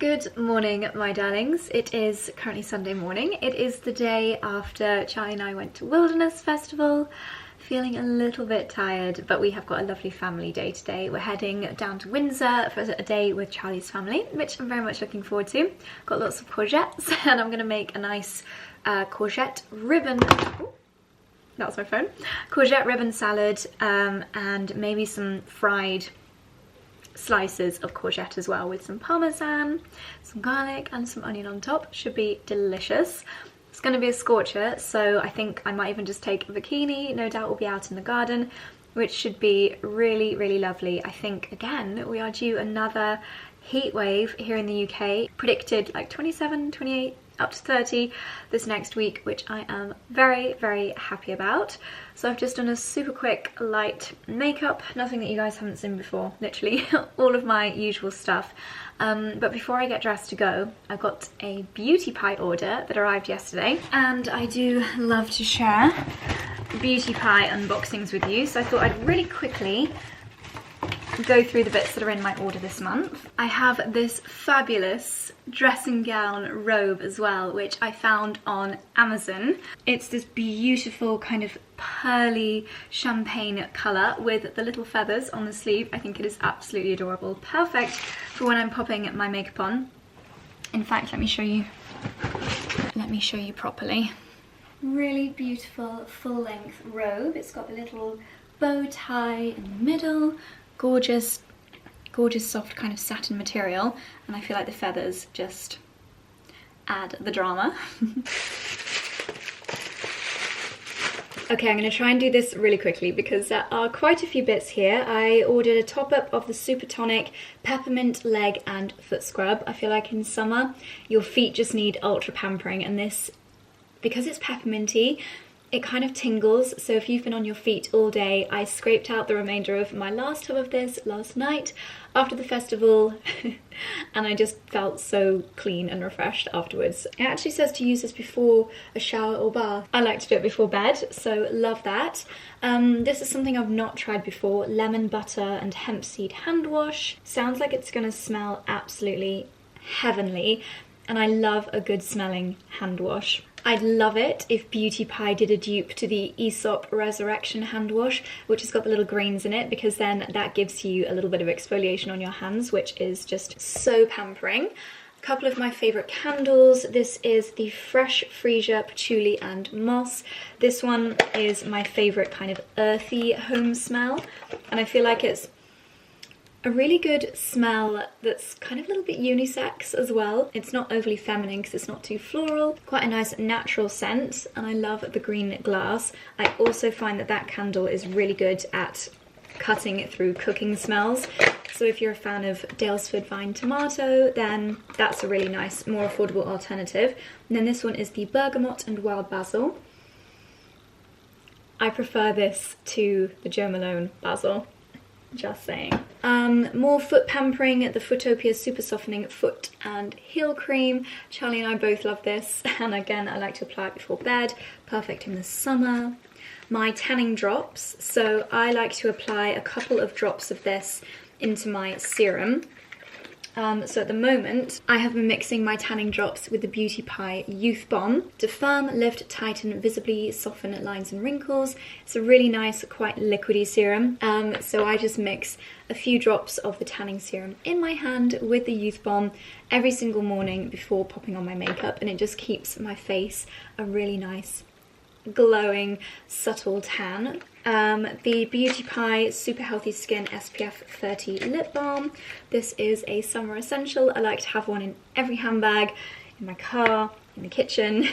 Good morning, my darlings. It is currently Sunday morning. It is the day after Charlie and I went to Wilderness Festival. Feeling a little bit tired, but we have got a lovely family day today. We're heading down to Windsor for a day with Charlie's family, which I'm very much looking forward to. Got lots of courgettes, and I'm going to make a nice courgette ribbon. Ooh, that was my phone. Courgette ribbon salad, and maybe some fried slices of courgette as well, with some parmesan, some garlic and some onion on top. Should be delicious. It's going to be a scorcher, so I think I might even just take a bikini. No doubt we'll be out in the garden, which should be really, really lovely. I think, again, we are due another heat wave here in the UK. Predicted like 27, 28, up to 30 this next week, which I am very, very happy about. So I've just done a super quick light makeup, nothing that you guys haven't seen before, literally all of my usual stuff. But before I get dressed to go, I've got a beauty pie order that arrived yesterday, and I do love to share beauty pie unboxings with you, so I thought I'd really quickly go through the bits that are in my order this month. I have this fabulous dressing gown robe as well, which I found on Amazon. It's this beautiful kind of pearly champagne colour with the little feathers on the sleeve. I think it is absolutely adorable. Perfect for when I'm popping my makeup on. In fact, let me show you properly. Really beautiful full-length robe. It's got a little bow tie in the middle. Gorgeous, gorgeous soft kind of satin material, and I feel like the feathers just add the drama. Okay, I'm going to try and do this really quickly because there are quite a few bits here. I ordered a top-up of the Super Tonic Peppermint Leg and Foot Scrub. I feel like in summer your feet just need ultra pampering, and this, because it's pepperminty, it kind of tingles, so if you've been on your feet all day, I scraped out the remainder of my last tub of this last night after the festival, and I just felt so clean and refreshed afterwards. It actually says to use this before a shower or bath. I like to do it before bed, so love that. This is something I've not tried before, lemon butter and hemp seed hand wash. Sounds like it's gonna smell absolutely heavenly, and I love a good smelling hand wash. I'd love it if Beauty Pie did a dupe to the Aesop Resurrection hand wash, which has got the little grains in it, because then that gives you a little bit of exfoliation on your hands, which is just so pampering. A couple of my favourite candles. This is the Fresh Freesia Patchouli and Moss. This one is my favourite kind of earthy home smell, and I feel like it's a really good smell that's kind of a little bit unisex as well. It's not overly feminine because it's not too floral. Quite a nice natural scent, and I love the green glass. I also find that that candle is really good at cutting through cooking smells. So if you're a fan of Daylesford Vine Tomato, then that's a really nice, more affordable alternative. And then this one is the Bergamot and Wild Basil. I prefer this to the Jo Malone Basil. Just saying. More foot pampering, the Footopia Super Softening Foot and Heel Cream. Charlie and I both love this, and again I like to apply it before bed. Perfect in the summer. My tanning drops, so I like to apply a couple of drops of this into my serum. So at the moment, I have been mixing my tanning drops with the Beauty Pie Youth Bomb to firm, lift, tighten, visibly soften lines and wrinkles. It's a really nice, quite liquidy serum. So I just mix a few drops of the tanning serum in my hand with the Youth Bomb every single morning before popping on my makeup, and it just keeps my face a really nice, glowing, subtle tan. The Beauty Pie Super Healthy Skin SPF 30 Lip Balm. This is a summer essential. I like to have one in every handbag, in my car, in the kitchen,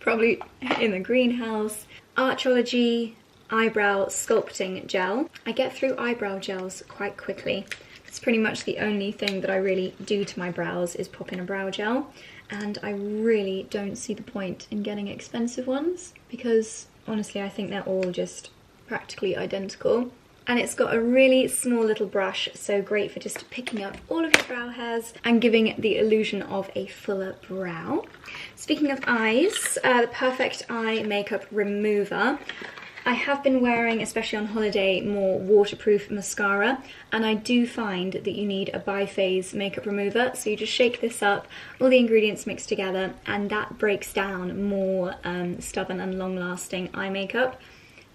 probably in the greenhouse. Archology Eyebrow Sculpting Gel. I get through eyebrow gels quite quickly. It's pretty much the only thing that I really do to my brows is pop in a brow gel, and I really don't see the point in getting expensive ones because honestly I think they're all just practically identical. And it's got a really small little brush, so great for just picking up all of your brow hairs and giving the illusion of a fuller brow. Speaking of eyes, the Perfect Eye Makeup Remover. I have been wearing, especially on holiday, more waterproof mascara, and I do find that you need a biphase makeup remover. So you just shake this up, all the ingredients mixed together, and that breaks down more stubborn and long-lasting eye makeup.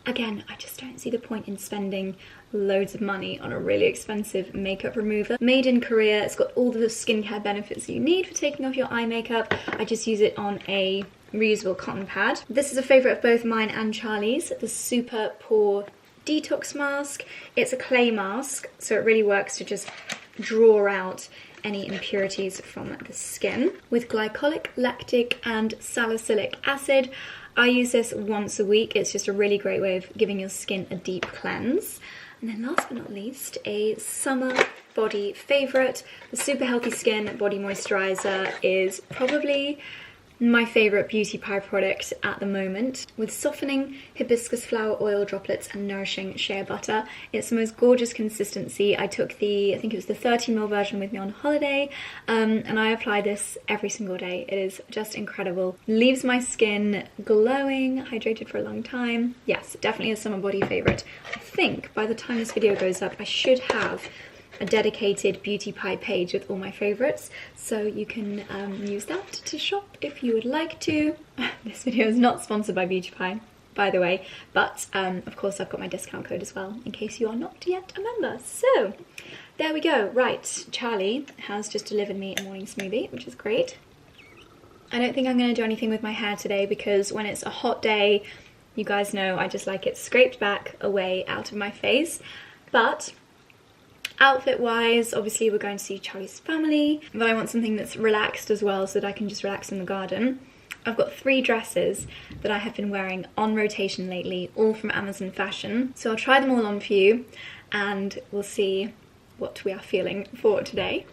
Again, I just don't see the point in spending loads of money on a really expensive makeup remover. Made in Korea, it's got all the skincare benefits you need for taking off your eye makeup. I just use it on a reusable cotton pad. This is a favourite of both mine and Charlie's, the Super Pore Detox Mask. It's a clay mask, so it really works to just draw out any impurities from the skin. With glycolic, lactic and salicylic acid. I use this once a week. It's just a really great way of giving your skin a deep cleanse. And then last but not least, a summer body favourite. The Super Healthy Skin Body Moisturiser is probably my favourite beauty pie product at the moment. With softening hibiscus flower oil droplets and nourishing shea butter. It's the most gorgeous consistency. I took I think it was the 30ml version with me on holiday, and I apply this every single day. It is just incredible. Leaves my skin glowing, hydrated for a long time. Yes, definitely a summer body favourite. I think by the time this video goes up, I should have a dedicated beauty pie page with all my favourites, so you can use that to shop if you would like to. This video is not sponsored by Beauty Pie, by the way, but of course I've got my discount code as well in case you are not yet a member. So there we go. Right, Charlie has just delivered me a morning smoothie, which is great. I don't think I'm going to do anything with my hair today because when it's a hot day, you guys know I just like it scraped back, away, out of my face. But outfit wise, obviously we're going to see Charlie's family, but I want something that's relaxed as well so that I can just relax in the garden. I've got 3 dresses that I have been wearing on rotation lately, all from Amazon Fashion. So I'll try them all on for you and we'll see what we are feeling for today.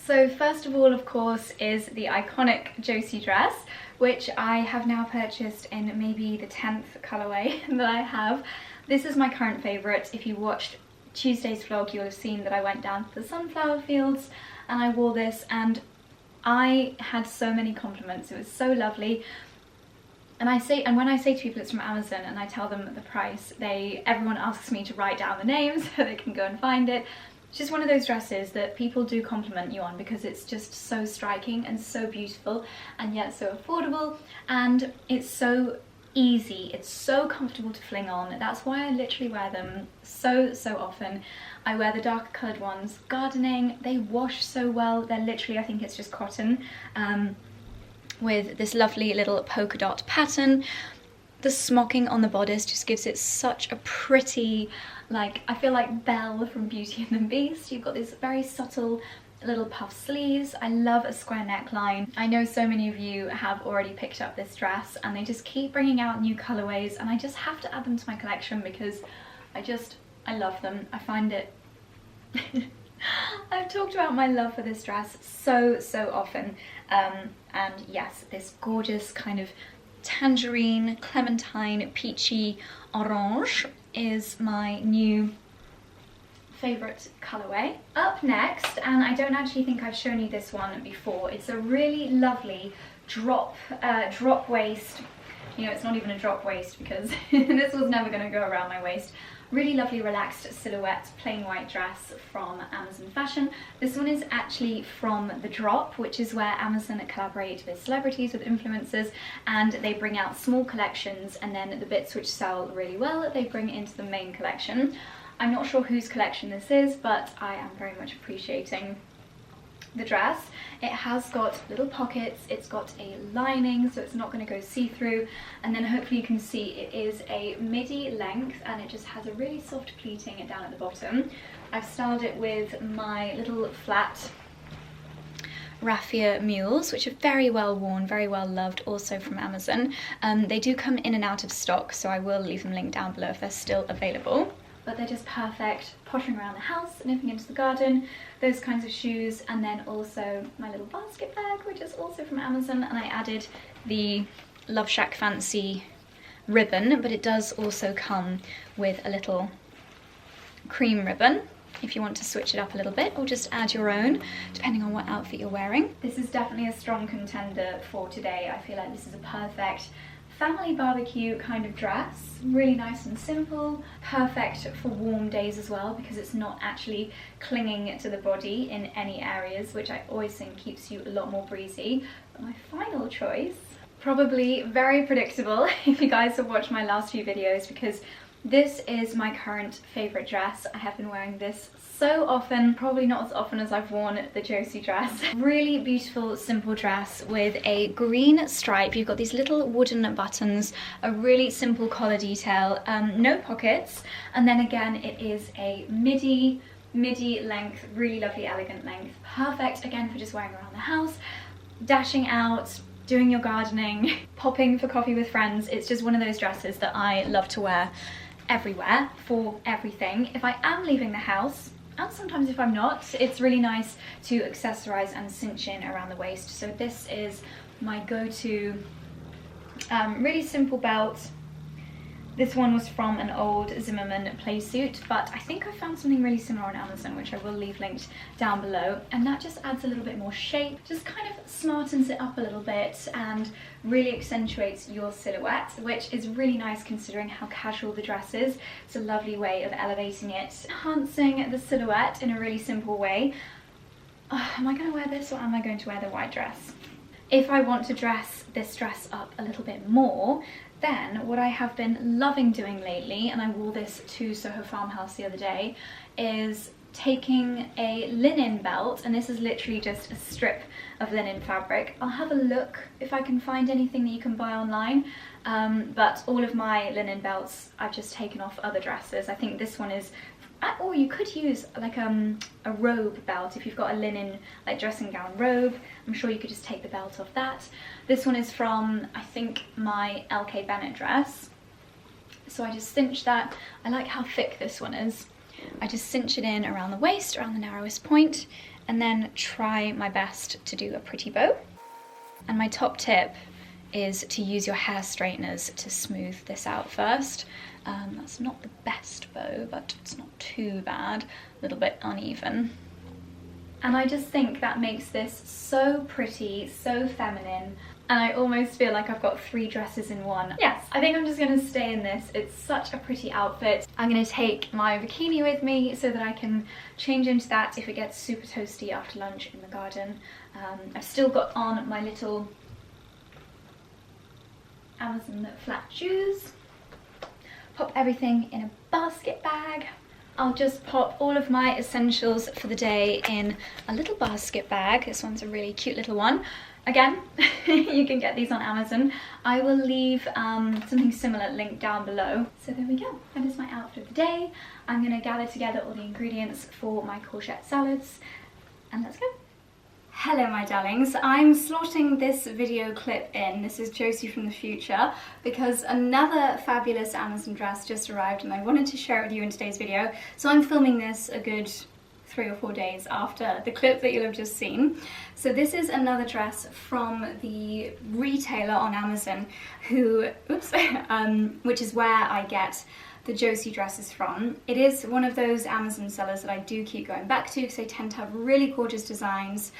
So first of all, of course, is the iconic Josie dress, which I have now purchased in maybe the 10th colourway that I have. This is my current favourite. If you watched Tuesday's vlog, you'll have seen that I went down to the sunflower fields and I wore this and I had so many compliments. It was so lovely. And when I say to people it's from Amazon and I tell them the price, everyone asks me to write down the name so they can go and find it. It's just one of those dresses that people do compliment you on because it's just so striking and so beautiful and yet so affordable, and it's so easy, it's so comfortable to fling on. That's why I literally wear them so often. I wear the darker coloured ones gardening. They wash so well. They're literally, I think it's just cotton, with this lovely little polka dot pattern. The smocking on the bodice just gives it such a pretty, like, I feel like Belle from Beauty and the Beast. You've got this very subtle little puff sleeves. I love a square neckline. I know so many of you have already picked up this dress and they just keep bringing out new colorways and I just have to add them to my collection because I love them. I find it I've talked about my love for this dress so often, and yes, this gorgeous kind of tangerine, clementine, peachy orange is my new favourite colourway. Up next, and I don't actually think I've shown you this one before, it's a really lovely drop waist. You know, it's not even a drop waist because this was never going to go around my waist. Really lovely relaxed silhouette plain white dress from Amazon Fashion. This one is actually from The Drop, which is where Amazon collaborate with celebrities, with influencers, and they bring out small collections and then the bits which sell really well they bring into the main collection. I'm not sure whose collection this is, but I am very much appreciating the dress. It has got little pockets, it's got a lining so it's not going to go see-through, and then hopefully you can see it is a midi length and it just has a really soft pleating down at the bottom. I've styled it with my little flat raffia mules, which are very well worn, very well loved, also from Amazon. They do come in and out of stock, so I will leave them linked down below if they're still available. But they're just perfect pottering around the house, nipping into the garden, those kinds of shoes, and then also my little basket bag, which is also from Amazon, and I added the Love Shack Fancy ribbon, but it does also come with a little cream ribbon if you want to switch it up a little bit, or just add your own depending on what outfit you're wearing. This is definitely a strong contender for today. I feel like this is a perfect family barbecue kind of dress, really nice and simple, perfect for warm days as well because it's not actually clinging to the body in any areas, which I always think keeps you a lot more breezy. But my final choice, probably very predictable if you guys have watched my last few videos, because this is my current favourite dress. I have been wearing this so often, probably not as often as I've worn the Josie dress. Really beautiful, simple dress with a green stripe. You've got these little wooden buttons, a really simple collar detail, no pockets, and then again it is a midi length, really lovely, elegant length. Perfect again for just wearing around the house, dashing out, doing your gardening, popping for coffee with friends. It's just one of those dresses that I love to wear everywhere for everything. If I am leaving the house, and sometimes if I'm not, it's really nice to accessorize and cinch in around the waist. So this is my go-to really simple belt. This one was from an old Zimmermann play suit, but I think I found something really similar on Amazon, which I will leave linked down below. And that just adds a little bit more shape, just kind of smartens it up a little bit and really accentuates your silhouette, which is really nice considering how casual the dress is. It's a lovely way of elevating it, enhancing the silhouette in a really simple way. Am I going to wear this or am I going to wear the white dress? If I want to dress this dress up a little bit more, then what I have been loving doing lately, and I wore this to Soho Farmhouse the other day, is taking a linen belt, and this is literally just a strip of linen fabric. I'll have a look if I can find anything that you can buy online, but all of my linen belts I've just taken off other dresses. I think this one is, or you could use like a robe belt if you've got a linen like dressing gown robe. I'm sure you could just take the belt off that. This one is from, I think, my LK Bennett dress. So I just cinch that. I like how thick this one is. I just cinch it in around the waist, around the narrowest point, and then try my best to do a pretty bow. And my top tip is to use your hair straighteners to smooth this out first. That's not the best bow, but it's not too bad. A little bit uneven. And I just think that makes this so pretty, so feminine, and I almost feel like I've got 3 dresses in one. Yes, I think I'm just gonna stay in this. It's such a pretty outfit. I'm gonna take my bikini with me so that I can change into that if it gets super toasty after lunch in the garden. I've still got on my little Amazon flat shoes. Pop everything in a basket bag. I'll just pop all of my essentials for the day in a little basket bag. This one's a really cute little one. Again, you can get these on Amazon. I will leave something similar linked down below. So there we go. That is my outfit of the day. I'm going to gather together all the ingredients for my courgette salads, and let's go. Hello my darlings, I'm slotting this video clip in. This is Josie from the future because another fabulous Amazon dress just arrived and I wanted to share it with you in today's video. So I'm filming this a good 3 or 4 days after the clip that you'll have just seen. So this is another dress from the retailer on Amazon who, which is where I get the Josie dresses from. It is one of those Amazon sellers that I do keep going back to because they tend to have really gorgeous designs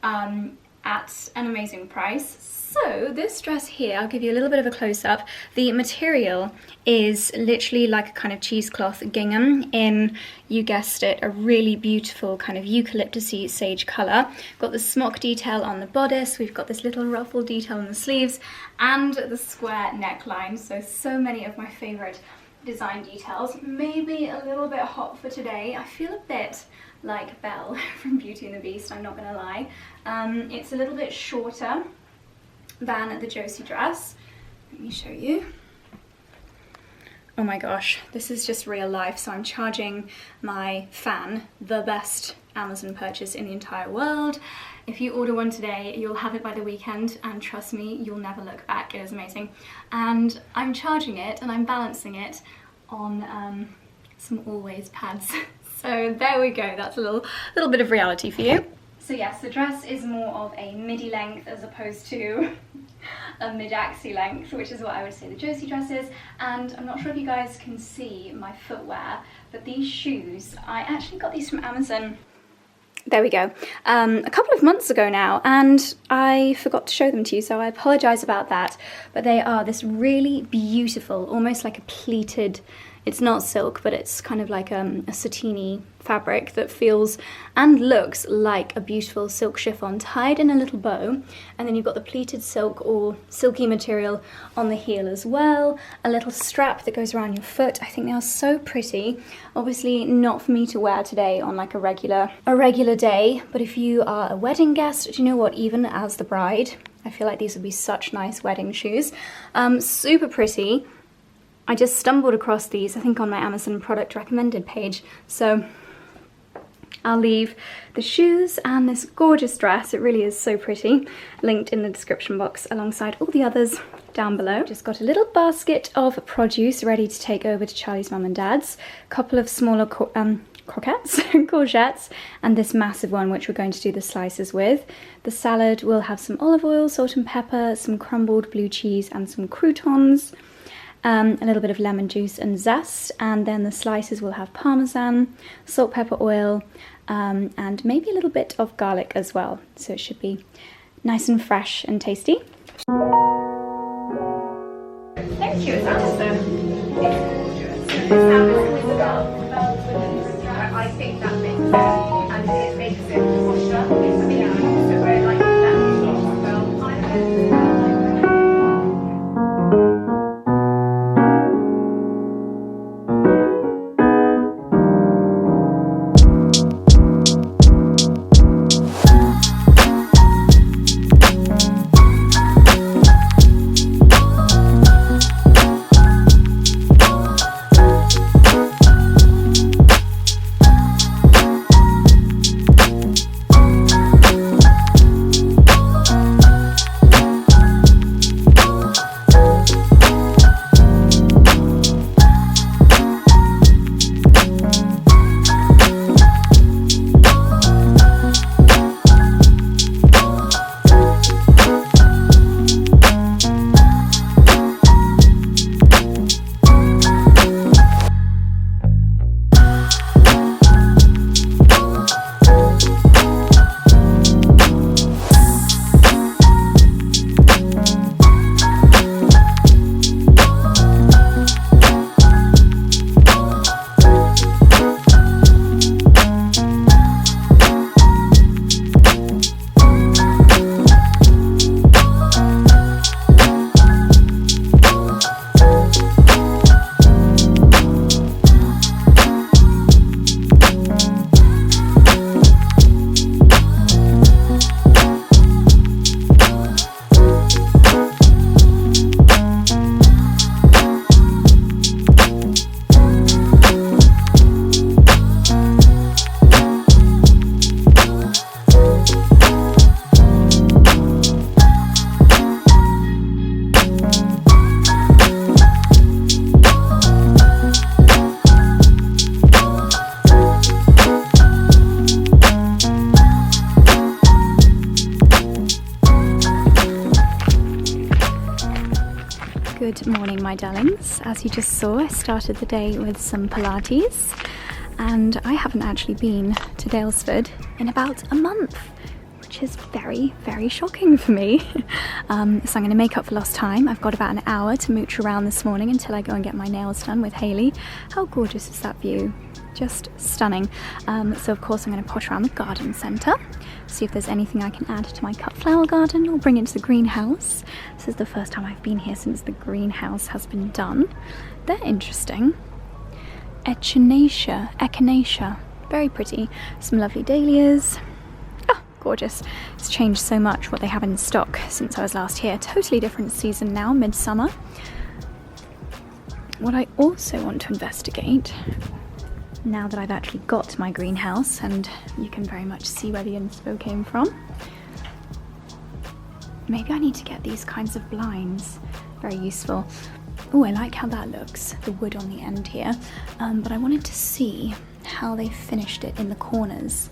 at an amazing price. So this dress here, I'll give you a little bit of a close-up. The material is literally like a kind of cheesecloth gingham in, you guessed it, a really beautiful kind of eucalyptus-y sage colour. Got the smock detail on the bodice, we've got this little ruffle detail on the sleeves, and the square neckline. So many of my favourite design details. Maybe a little bit hot for today. I feel a bit like Belle from Beauty and the Beast, I'm not gonna lie. It's a little bit shorter than the Josie dress. Let me show you. Oh my gosh, this is just real life. So I'm charging my fan the best Amazon purchase in the entire world. If you order one today, you'll have it by the weekend, and trust me, you'll never look back. It is amazing. And I'm charging it and I'm balancing it on some Always pads. So there we go, that's a little bit of reality for you. So yes, the dress is more of a midi length as opposed to a mid-axi length, which is what I would say the Josie dress is. And I'm not sure if you guys can see my footwear, but these shoes, I actually got these from Amazon There we go. A couple of months ago now, and I forgot to show them to you, so I apologise about that. But they are this really beautiful, almost like a pleated, it's not silk, but it's kind of like a satiny fabric that feels and looks like a beautiful silk chiffon tied in a little bow. And then you've got the pleated silk or silky material on the heel as well. A little strap that goes around your foot. I think they are so pretty. Obviously not for me to wear today on like a regular day, but if you are a wedding guest, do you know what, even as the bride, I feel like these would be such nice wedding shoes. Super pretty. I just stumbled across these, I think, on my Amazon product recommended page. So I'll leave the shoes and this gorgeous dress, it really is so pretty, linked in the description box alongside all the others down below. Just got a little basket of produce ready to take over to Charlie's mum and dad's. A couple of smaller croquettes, courgettes, and this massive one which we're going to do the slices with. The salad will have some olive oil, salt and pepper, some crumbled blue cheese and some croutons. A little bit of lemon juice and zest, and then the slices will have parmesan, salt, pepper, oil, and maybe a little bit of garlic as well. So it should be nice and fresh and tasty. Thank you, it's awesome. I think that makes sense, and it makes it posher. So we're like that. Good morning, my darlings. As you just saw, I started the day with some Pilates, and I haven't actually been to Daylesford in about a month, which is very, very shocking for me. So I'm going to make up for lost time. I've got about an hour to mooch around this morning until I go and get my nails done with Hayley. How gorgeous is that view? Just stunning. So of course I'm going to posh around the garden centre, see if there's anything I can add to my cut flower garden or bring it to the greenhouse. This is the first time I've been here since the greenhouse has been done. They're interesting. Echinacea, very pretty. Some lovely dahlias. Oh, gorgeous. It's changed so much what they have in stock since I was last here. Totally different season now, midsummer. What I also want to investigate, now that I've actually got my greenhouse, and you can very much see where the inspo came from, maybe I need to get these kinds of blinds. Very useful. Oh, I like how that looks, the wood on the end here, but I wanted to see how they finished it in the corners,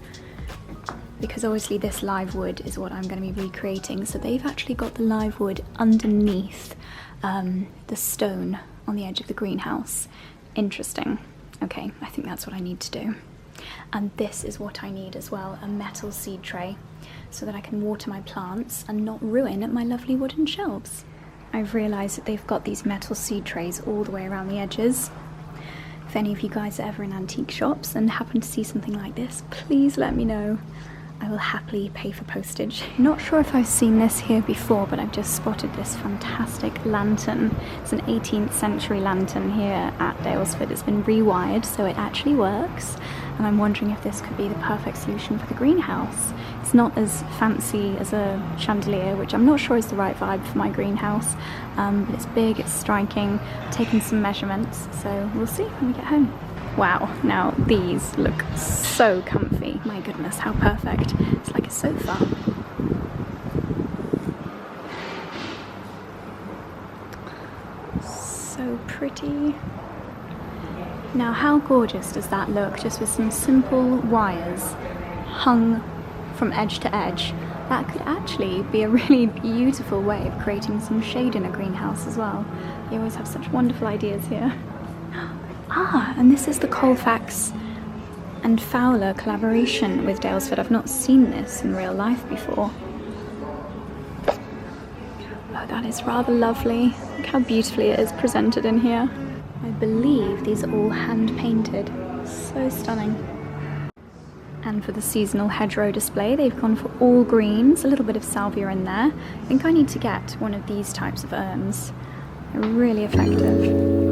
because obviously this live wood is what I'm going to be recreating. So they've actually got the live wood underneath the stone on the edge of the greenhouse. Interesting. Okay, I think that's what I need to do. And this is what I need as well, a metal seed tray, so that I can water my plants and not ruin my lovely wooden shelves. I've realised that they've got these metal seed trays all the way around the edges. If any of you guys are ever in antique shops and happen to see something like this, please let me know. I will happily pay for postage. Not sure if I've seen this here before, but I've just spotted this fantastic lantern. It's an 18th century lantern here at Daylesford. It's been rewired, so it actually works. And I'm wondering if this could be the perfect solution for the greenhouse. It's not as fancy as a chandelier, which I'm not sure is the right vibe for my greenhouse. But it's big, it's striking, I've taken some measurements, so we'll see when we get home. Wow, now these look so comfy. My goodness, how perfect. It's like a sofa. So pretty. Now how gorgeous does that look, just with some simple wires hung from edge to edge. That could actually be a really beautiful way of creating some shade in a greenhouse as well. You always have such wonderful ideas here. Ah, and this is the Colfax and Fowler collaboration with Daylesford. I've not seen this in real life before. Oh, that is rather lovely. Look how beautifully it is presented in here. I believe these are all hand painted. So stunning. And for the seasonal hedgerow display, they've gone for all greens, a little bit of salvia in there. I think I need to get one of these types of urns. They're really effective.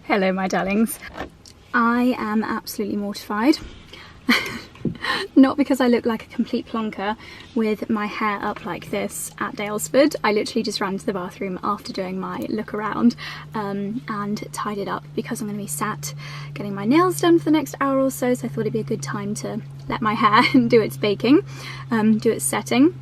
Hello my darlings. I am absolutely mortified. Not because I look like a complete plonker with my hair up like this at Daylesford. I literally just ran to the bathroom after doing my look around and tied it up because I'm going to be sat getting my nails done for the next hour or so, so I thought it'd be a good time to let my hair do its baking, do its setting.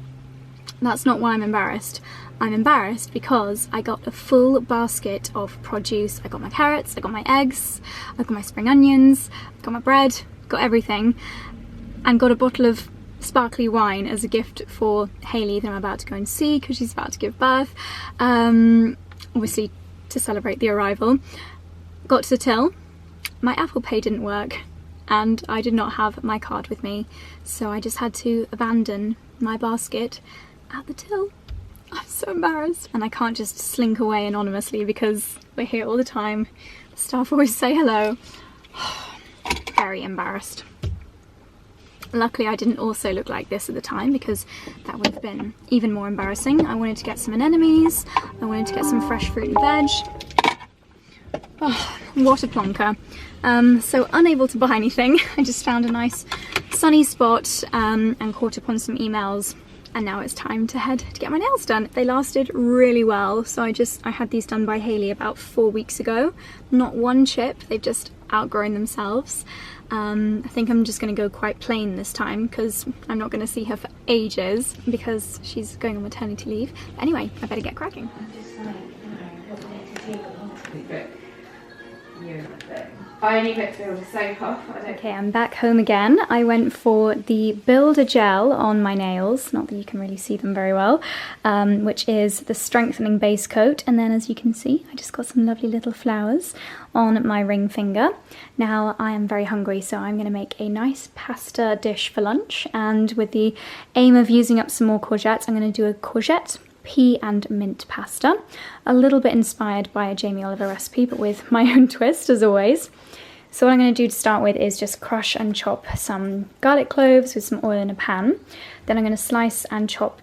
That's not why I'm embarrassed. I'm embarrassed because I got a full basket of produce. I got my carrots, I got my eggs, I got my spring onions, I got my bread, got everything, and got a bottle of sparkly wine as a gift for Hayley that I'm about to go and see because she's about to give birth, obviously to celebrate the arrival. Got to the till, my Apple Pay didn't work and I did not have my card with me, so I just had to abandon my basket at the till. I'm so embarrassed, and I can't just slink away anonymously because we're here all the time. The staff always say hello. Very embarrassed. Luckily I didn't also look like this at the time because that would have been even more embarrassing. I wanted to get some anemones, I wanted to get some fresh fruit and veg. Oh, what a plonker. So unable to buy anything. I just found a nice sunny spot and caught up on some emails. And now it's time to head to get my nails done. They lasted really well, so I had these done by Hayley about 4 weeks ago. Not one chip, they've just outgrown themselves. I think I'm just going to go quite plain this time because I'm not going to see her for ages because she's going on maternity leave. But anyway, I better get cracking. I only put to the sofa. Okay, I'm back home again. I went for the Builder Gel on my nails, not that you can really see them very well, which is the strengthening base coat, and then as you can see I just got some lovely little flowers on my ring finger. Now I am very hungry, so I'm going to make a nice pasta dish for lunch, and with the aim of using up some more courgettes, I'm going to do a courgette, pea and mint pasta, a little bit inspired by a Jamie Oliver recipe but with my own twist as always. So what I'm going to do to start with is just crush and chop some garlic cloves with some oil in a pan. Then I'm going to slice and chop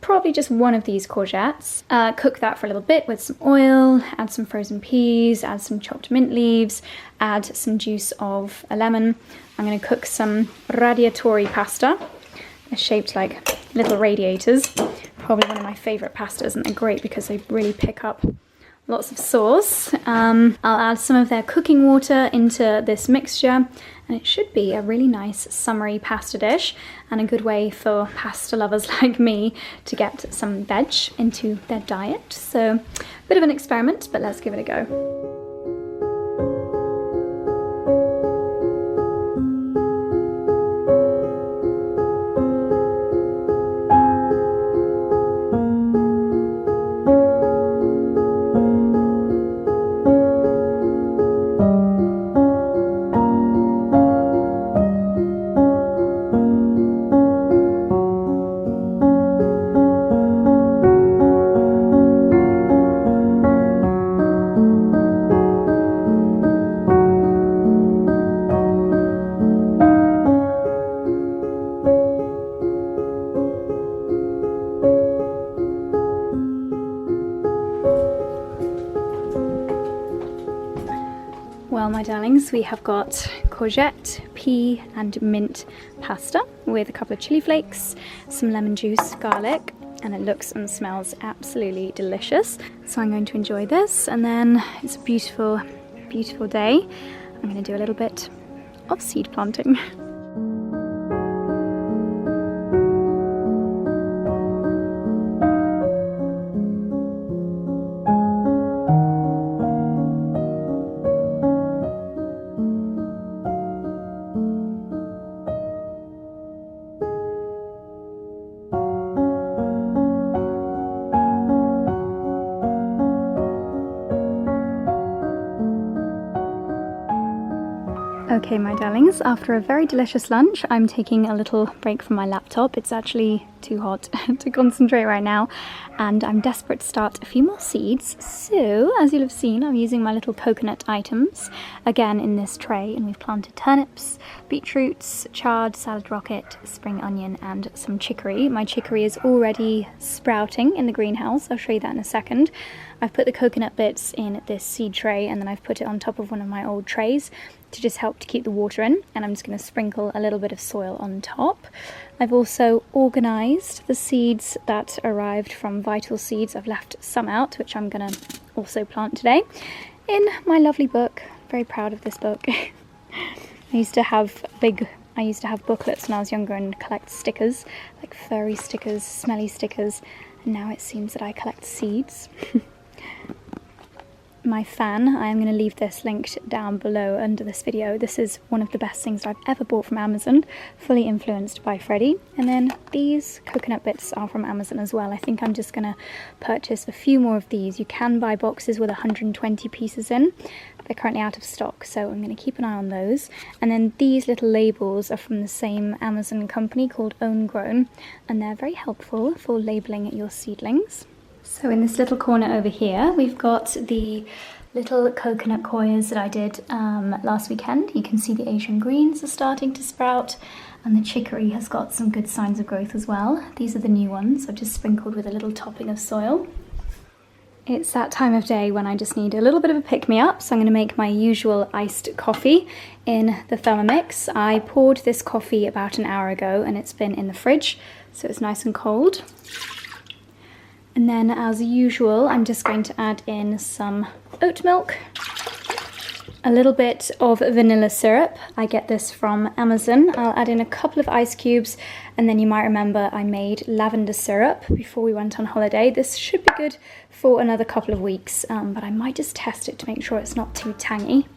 probably just one of these courgettes. Cook that for a little bit with some oil, add some frozen peas, add some chopped mint leaves, add some juice of a lemon. I'm going to cook some radiatori pasta. They're shaped like little radiators. Probably one of my favourite pastas, and they're great because they really pick up lots of sauce. I'll add some of their cooking water into this mixture, and it should be a really nice summery pasta dish and a good way for pasta lovers like me to get some veg into their diet. So a bit of an experiment, but let's give it a go. Well, my darlings, we have got courgette, pea and mint pasta with a couple of chili flakes, some lemon juice, garlic, and it looks and smells absolutely delicious. So I'm going to enjoy this, and then it's a beautiful, beautiful day. I'm going to do a little bit of seed planting. Okay, my darlings, after a very delicious lunch, I'm taking a little break from my laptop. It's actually too hot to concentrate right now, and I'm desperate to start a few more seeds. So, as you'll have seen, I'm using my little coconut items again in this tray, and we've planted turnips, beetroots, chard, salad rocket, spring onion, and some chicory. My chicory is already sprouting in the greenhouse. I'll show you that in a second. I've put the coconut bits in this seed tray, and then I've put it on top of one of my old trays to just help to keep the water in, and I'm just going to sprinkle a little bit of soil on top. I've also organised the seeds that arrived from Vital Seeds. I've left some out, which I'm going to also plant today in my lovely book. Very proud of this book. I used to have booklets when I was younger and collect stickers, like furry stickers, smelly stickers, and now it seems that I collect seeds. My fan, I am going to leave this linked down below under this video. This is one of the best things I've ever bought from Amazon, fully influenced by Freddie. And then these coconut bits are from Amazon as well. I think I'm just going to purchase a few more of these. You can buy boxes with 120 pieces in. They're currently out of stock, so I'm going to keep an eye on those. And then these little labels are from the same Amazon company called Own Grown, and they're very helpful for labelling your seedlings. So in this little corner over here, we've got the little coconut coirs that I did last weekend. You can see the Asian greens are starting to sprout, and the chicory has got some good signs of growth as well. These are the new ones I've just sprinkled with a little topping of soil. It's that time of day when I just need a little bit of a pick-me-up, so I'm going to make my usual iced coffee in the Thermomix. I poured this coffee about an hour ago, and it's been in the fridge, so it's nice and cold. And then, as usual, I'm just going to add in some oat milk, a little bit of vanilla syrup. I get this from Amazon. I'll add in a couple of ice cubes, and then you might remember I made lavender syrup before we went on holiday. This should be good for another couple of weeks, but I might just test it to make sure it's not too tangy.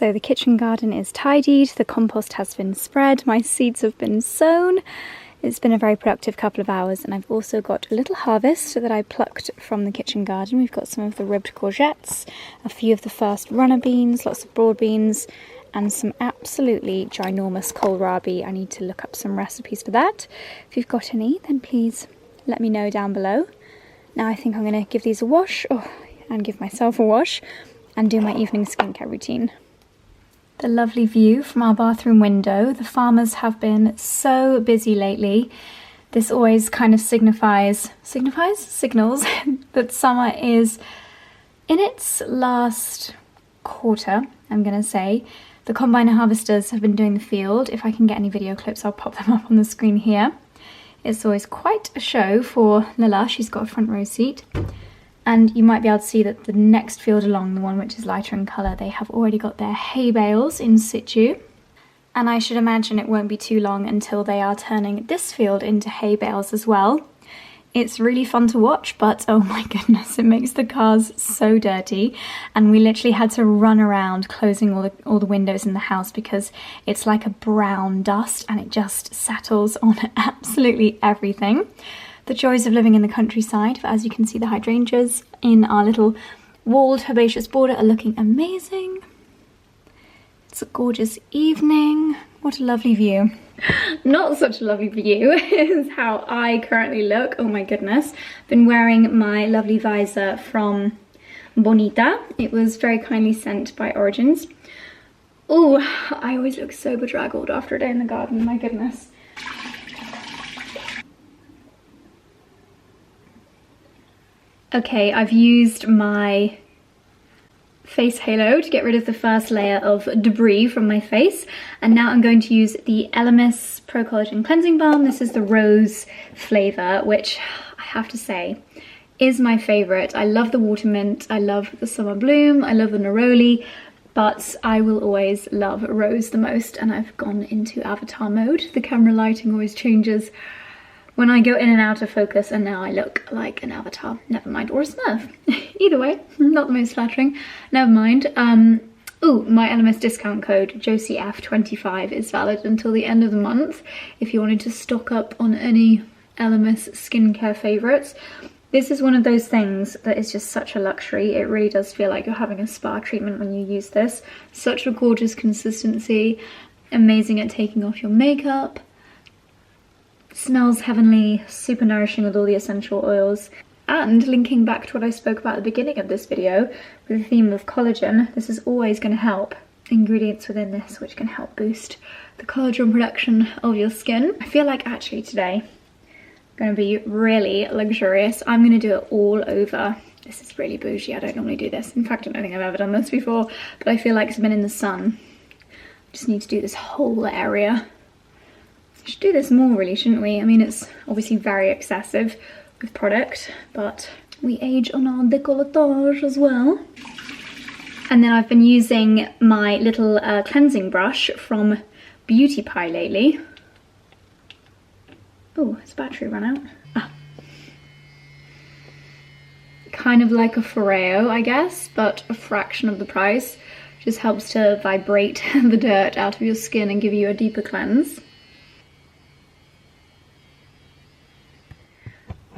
So the kitchen garden is tidied, the compost has been spread, my seeds have been sown. It's been a very productive couple of hours, and I've also got a little harvest that I plucked from the kitchen garden. We've got some of the ribbed courgettes, a few of the first runner beans, lots of broad beans, and some absolutely ginormous kohlrabi. I need to look up some recipes for that. If you've got any, then please let me know down below. Now I think I'm going to give these a wash, and give myself a wash, and do my evening skincare routine. The lovely view from our bathroom window. The farmers have been so busy lately. This always kind of signals that summer is in its last quarter, I'm gonna say. The combiner harvesters have been doing the field. If I can get any video clips, I'll pop them up on the screen here. It's always quite a show for Lila. She's got a front row seat. And you might be able to see that the next field along, the one which is lighter in colour, they have already got their hay bales in situ. And I should imagine it won't be too long until they are turning this field into hay bales as well. It's really fun to watch, but oh my goodness, it makes the cars so dirty. And we literally had to run around closing all the windows in the house because it's like a brown dust and it just settles on absolutely everything. The joys of living in the countryside, but as you can see, the hydrangeas in our little walled herbaceous border are looking amazing. It's a gorgeous evening. What a lovely view. Not such a lovely view is how I currently look. Oh my goodness. Been wearing my lovely visor from Bonita. It was very kindly sent by Origins. Oh, I always look so bedraggled after a day in the garden, my goodness. Okay, I've used my face halo to get rid of the first layer of debris from my face, and now I'm going to use the Elemis Pro Collagen Cleansing Balm. This is the rose flavour, which I have to say is my favourite. I love the watermint, I love the summer bloom, I love the neroli, but I will always love rose the most, and I've gone into avatar mode. The camera lighting always changes when I go in and out of focus, and now I look like an avatar. Never mind, or a smurf. Either way, not the most flattering. Never mind. Ooh, my LMS discount code, JosieF25, is valid until the end of the month if you wanted to stock up on any LMS skincare favourites. This is one of those things that is just such a luxury. It really does feel like you're having a spa treatment when you use this. Such a gorgeous consistency, amazing at taking off your makeup. Smells heavenly, super nourishing with all the essential oils. And linking back to what I spoke about at the beginning of this video, with the theme of collagen, this is always going to help. Ingredients within this which can help boost the collagen production of your skin. I feel like actually today I'm going to be really luxurious. I'm going to do it all over. This is really bougie, I don't normally do this. In fact, I don't think I've ever done this before, but I feel like it's been in the sun. I just need to do this whole area. We should do this more really, shouldn't we? I mean, it's obviously very excessive with product, but we age on our décolletage as well. And then I've been using my little cleansing brush from Beauty Pie lately. Oh, has battery run out? Ah. Kind of like a Foreo, I guess, but a fraction of the price. Just helps to vibrate the dirt out of your skin and give you a deeper cleanse.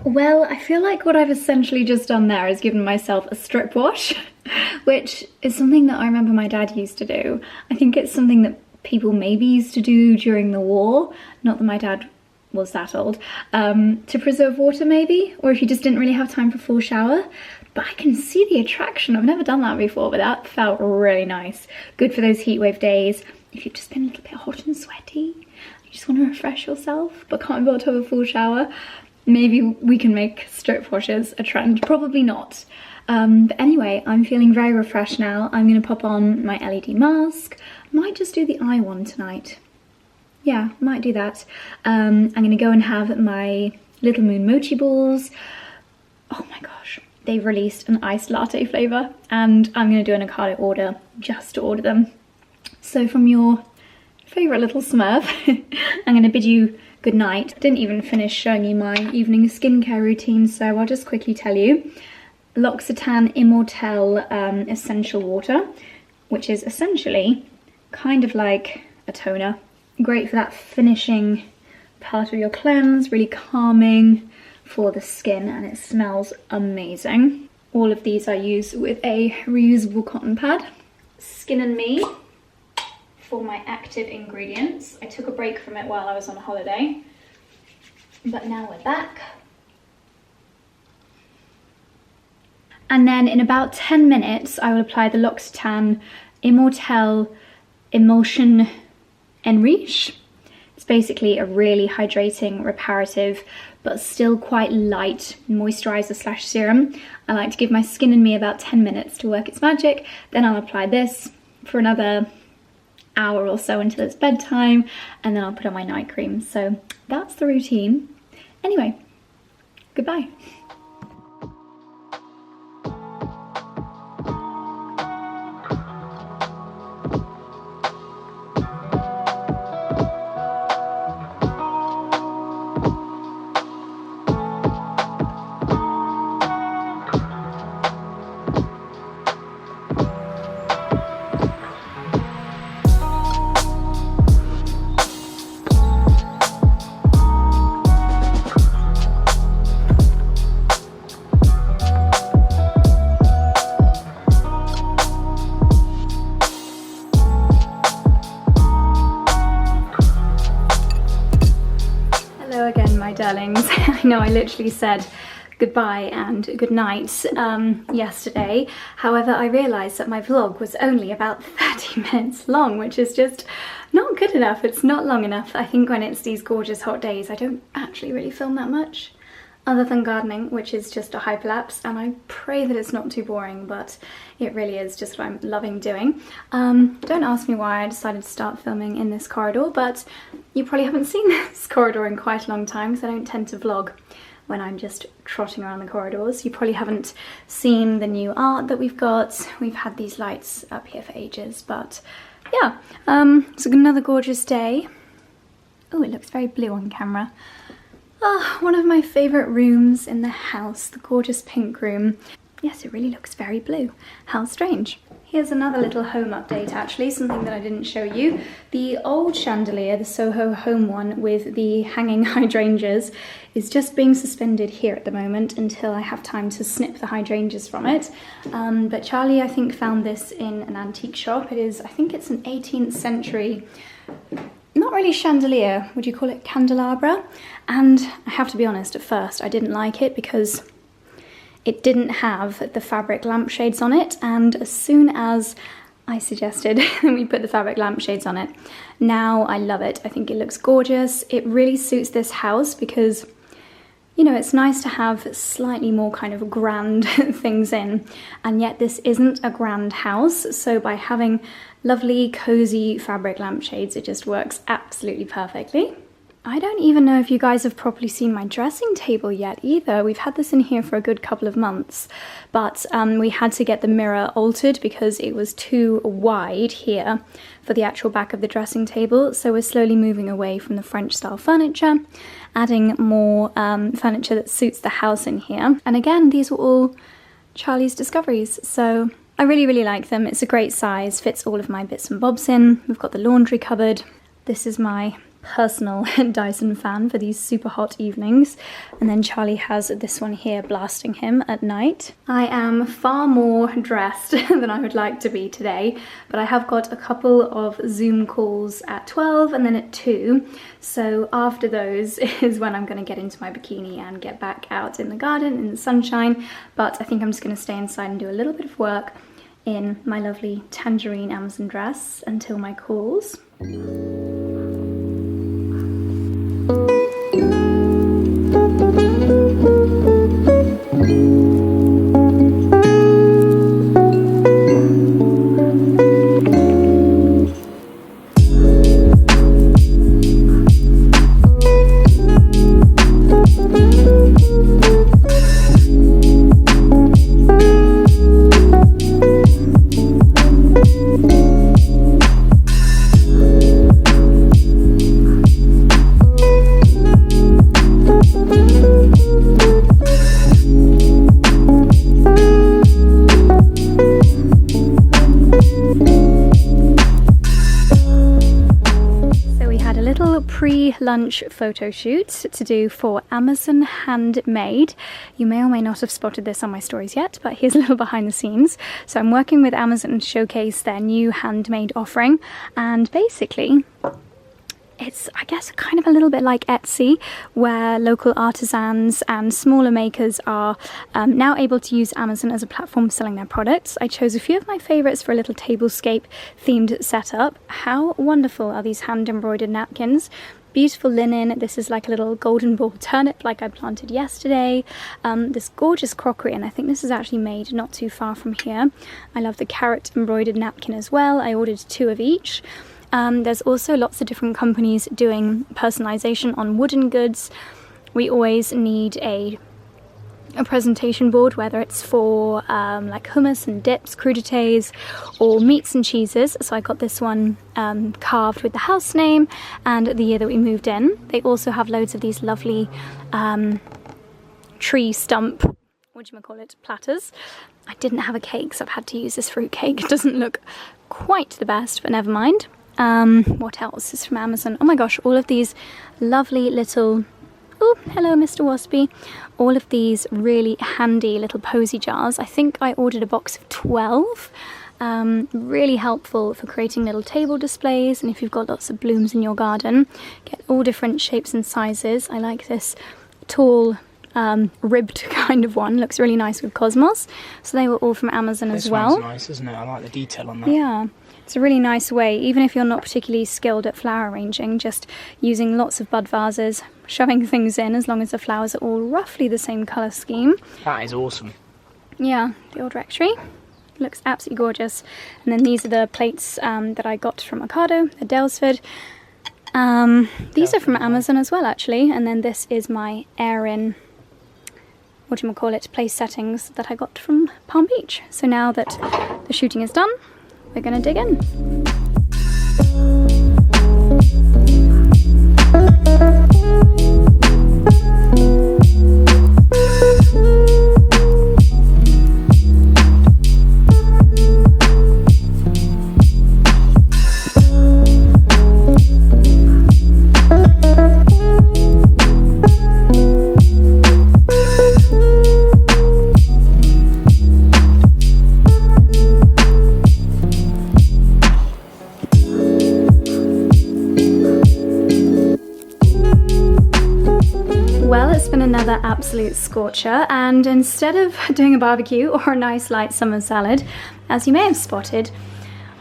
Well, I feel like what I've essentially just done there is given myself a strip wash, which is something that I remember my dad used to do. I think it's something that people maybe used to do during the war, not that my dad was that old, to preserve water maybe, or if you just didn't really have time for full shower. But I can see the attraction. I've never done that before, but that felt really nice. Good for those heatwave days. If you've just been a little bit hot and sweaty, you just want to refresh yourself, but can't be able to have a full shower. Maybe we can make strip washes a trend, probably not. But anyway, I'm feeling very refreshed now. I'm going to pop on my LED mask. Might just do the eye one tonight. Yeah, might do that. I'm going to go and have my Little Moon mochi balls. Oh my gosh, they've released an iced latte flavour, and I'm going to do an Ocado order just to order them. So from your favourite little smurf, I'm going to bid you good night. Didn't even finish showing you my evening skincare routine, so I'll just quickly tell you. L'Occitane Immortelle Essential Water. which is essentially kind of like a toner. Great for that finishing part of your cleanse, really calming for the skin, and it smells amazing. All of these I use with a reusable cotton pad. Skin and Me for my active ingredients. I took a break from it while I was on holiday, but now we're back. And then in about 10 minutes, I will apply the L'Occitane Immortelle Emulsion Enriche. It's basically a really hydrating, reparative, but still quite light moisturizer slash serum. I like to give my Skin and Me about 10 minutes to work its magic. Then I'll apply this for another hour or so until it's bedtime, and then I'll put on my night cream. So that's the routine. Anyway, goodbye. Darlings, I know I literally said goodbye and good night yesterday. However, I realised that my vlog was only about 30 minutes long, which is just not good enough. It's not long enough. I think when it's these gorgeous hot days, I don't actually really film that much, other than gardening, which is just a hyperlapse, and I pray that it's not too boring, but it really is just what I'm loving doing. Don't ask me why I decided to start filming in this corridor, but you probably haven't seen this corridor in quite a long time because I don't tend to vlog when I'm just trotting around the corridors. You probably haven't seen the new art that we've got. We've had these lights up here for ages, but yeah, it's another gorgeous day. Oh, it looks very blue on camera. Oh, one of my favourite rooms in the house, the gorgeous pink room. Yes, it really looks very blue. How strange. Here's another little home update actually, something that I didn't show you. The old chandelier, the Soho Home one with the hanging hydrangeas, is just being suspended here at the moment until I have time to snip the hydrangeas from it. But Charlie, I think, found this in an antique shop. It is, I think it's an 18th century, not really chandelier, would you call it candelabra? And I have to be honest, at first I didn't like it because it didn't have the fabric lampshades on it, and as soon as I suggested we put the fabric lampshades on it, now I love it. I think it looks gorgeous. It really suits this house because, you know, it's nice to have slightly more kind of grand things in, and yet this isn't a grand house, so by having lovely cozy fabric lampshades, it just works absolutely perfectly. I don't even know if you guys have properly seen my dressing table yet either. We've had this in here for a good couple of months, but we had to get the mirror altered because it was too wide here for the actual back of the dressing table. So we're slowly moving away from the French style furniture, adding more furniture that suits the house in here. And again, these were all Charlie's discoveries, so I really, really like them. It's a great size, fits all of my bits and bobs in. We've got the laundry cupboard. This is my personal Dyson fan for these super hot evenings, and then Charlie has this one here blasting him at night. I am far more dressed than I would like to be today, but I have got a couple of Zoom calls at 12 and then at 2, so after those is when I'm going to get into my bikini and get back out in the garden in the sunshine. But I think I'm just going to stay inside and do a little bit of work in my lovely tangerine Amazon dress until my calls. little pre-lunch photo shoot to do for Amazon Handmade. You may or may not have spotted this on my stories yet, but here's a little behind the scenes. So I'm working with Amazon to showcase their new handmade offering, and basically it's, I guess, kind of a little bit like Etsy, where local artisans and smaller makers are now able to use Amazon as a platform for selling their products. I chose a few of my favourites for a little tablescape themed setup. How wonderful are these hand embroidered napkins? Beautiful linen. This is like a little golden ball turnip like I planted yesterday. This gorgeous crockery, and I think this is actually made not too far from here. I love the carrot embroidered napkin as well. I ordered 2 of each. There's also lots of different companies doing personalization on wooden goods. We always need a presentation board, whether it's for like hummus and dips, crudités, or meats and cheeses. So I got this one carved with the house name and the year that we moved in. They also have loads of these lovely tree stump, platters. I didn't have a cake, so I've had to use this fruit cake. It doesn't look quite the best, but never mind. What else is from Amazon? Oh my gosh, all of these lovely little, oh, hello Mr. Waspy. All of these really handy little posy jars. I think I ordered a box of 12. Really helpful for creating little table displays, and if you've got lots of blooms in your garden, get all different shapes and sizes. I like this tall, ribbed kind of one. Looks really nice with cosmos. So they were all from Amazon as well. This one's nice, isn't it? I like the detail on that. Yeah. It's a really nice way, even if you're not particularly skilled at flower arranging, just using lots of bud vases, shoving things in, as long as the flowers are all roughly the same colour scheme. That is awesome. Yeah, the old rectory. Looks absolutely gorgeous. And then these are the plates that I got from Ocado, the Daylesford. These are from Amazon as well, actually. And then this is my Erin, place settings that I got from Palm Beach. So now that the shooting is done, we're going to dig in. Another absolute scorcher, and instead of doing a barbecue or a nice light summer salad, as you may have spotted,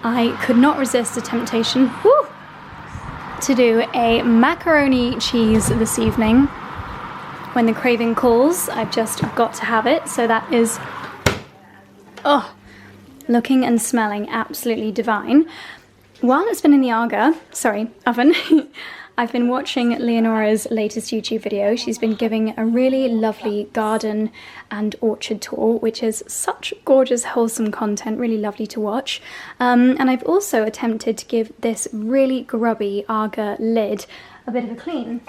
I could not resist the temptation to do a macaroni cheese this evening. When the craving calls, I've just got to have it. So that is, looking and smelling absolutely divine. While it's been in the oven, I've been watching Leonora's latest YouTube video. She's been giving a really lovely garden and orchard tour, which is such gorgeous, wholesome content, really lovely to watch. And I've also attempted to give this really grubby Aga lid a bit of a clean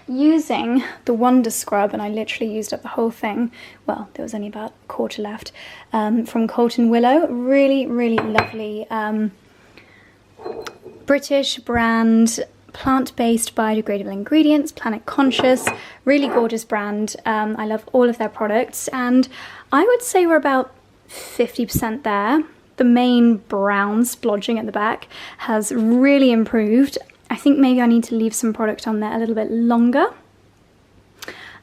using the Wonder Scrub, and I literally used up the whole thing. Well, there was only about a quarter left, from Colton Willow. Really, really lovely British brand, plant-based biodegradable ingredients, planet conscious, really gorgeous brand. I love all of their products, and I would say we're about 50% there. The main brown splodging at the back has really improved. I think maybe I need to leave some product on there a little bit longer,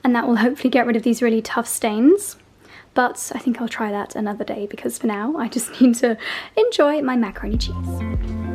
and that will hopefully get rid of these really tough stains. But I think I'll try that another day, because for now I just need to enjoy my macaroni cheese.